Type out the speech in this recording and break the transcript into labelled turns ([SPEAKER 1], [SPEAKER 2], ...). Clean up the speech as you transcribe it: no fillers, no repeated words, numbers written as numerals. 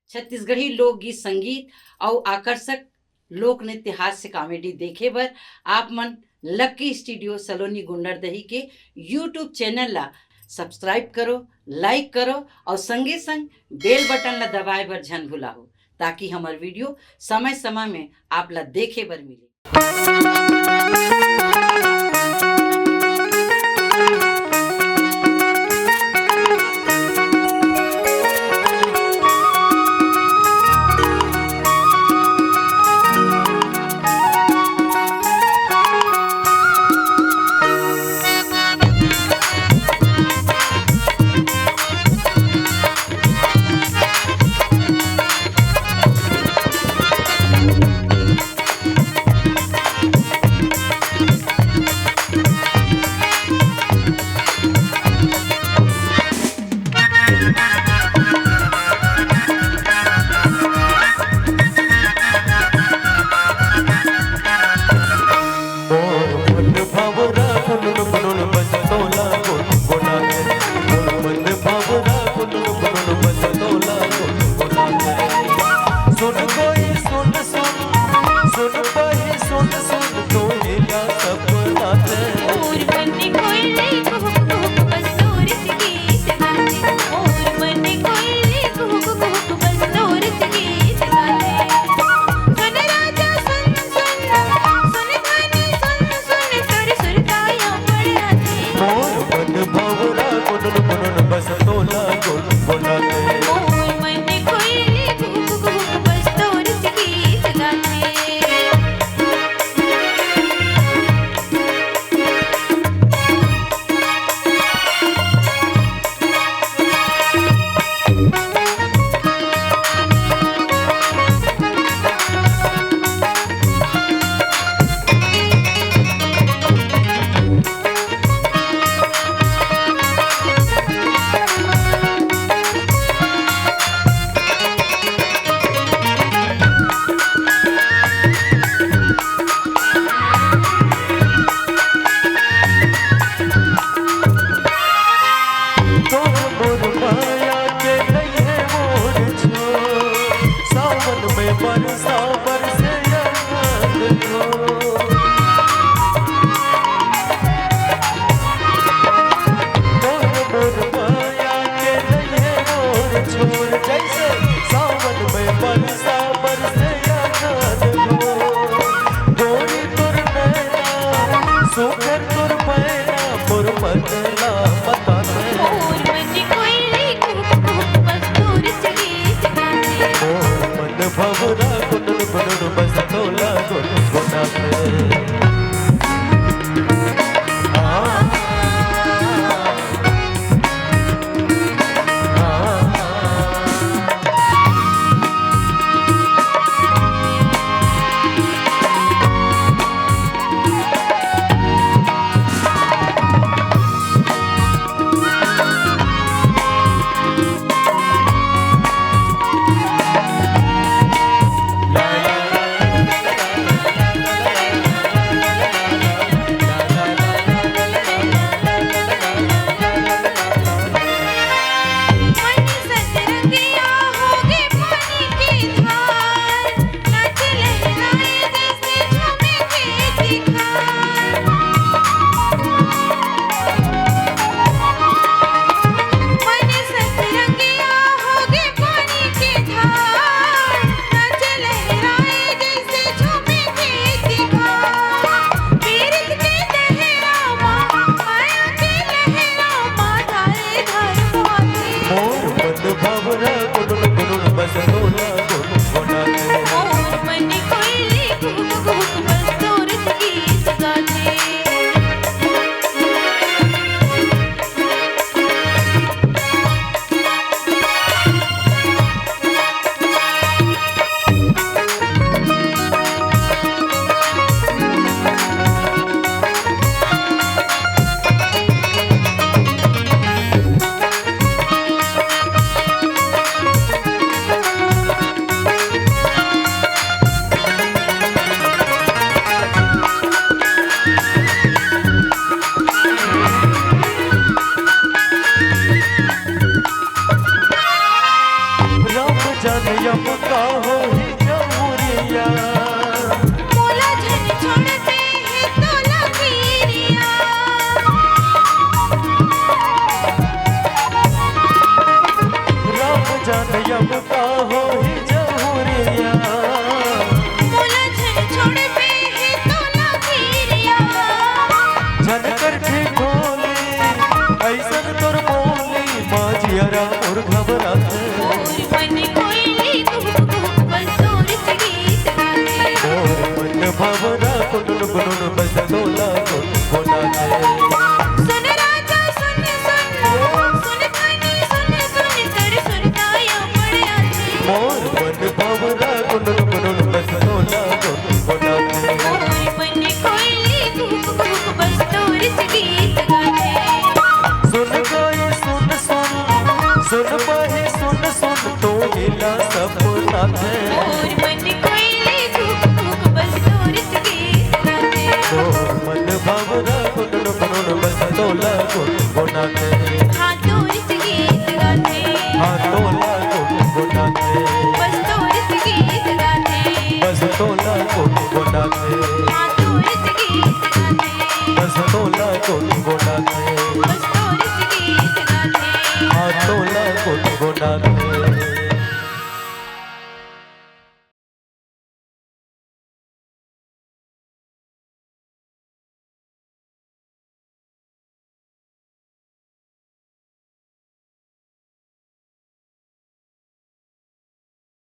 [SPEAKER 1] छत्तीसगढ़ी लोकगीत संगीत और आकर्षक लोक नृत्य हास्य कॉमेडी देखे बर आप मन लक्की स्टूडियो सलोनी गुंडरदही के यूट्यूब चैनल ला सब्सक्राइब करो, लाइक करो और संगे संग बेल बटन ला दबाए बर झन भुलाओ ताकि हमार वीडियो समय समय में आप ला देखे बर मिले।
[SPEAKER 2] जन कर ठे खोले ऐसन तोर बोली माझियरा मोर घबराते
[SPEAKER 3] मोर मन कोयली कुहू कुहू बस तोर से गीत गाते
[SPEAKER 2] मोर मन भवरा कुनुन कुनुन बस तोला गुन गुनाते
[SPEAKER 3] सुन राजा सुन सुन सुन कनी सुन सुन कर सुरताया पड़ आते
[SPEAKER 2] मोर मन भवरा कुनुन कुनुन बस तोला गुन गुनाते
[SPEAKER 3] मोर मन कोयली कुहू कुहू बस तोर से गीत गाते
[SPEAKER 2] सुन गए सुन सुन सुन पाए सुन सुन तो हिला सपना थे
[SPEAKER 3] मोर मन कोयली कुहू कुहू बस तोर से गीत गाते
[SPEAKER 2] मोर मन भवरा कुनुन कुनुन बस तोला गुन गुनाते
[SPEAKER 3] हाँ तोर से गीत गाते
[SPEAKER 2] हाँ तोला गुन गुनाते
[SPEAKER 3] बस तोर से गीत गाते
[SPEAKER 2] बस तोला गुन गुनाते
[SPEAKER 3] हाँ तोर से गीत गाते
[SPEAKER 2] बस तोला गुन गुनाते
[SPEAKER 3] बस तोर से गीत गाते
[SPEAKER 2] हाँ तोला गुन गुनाते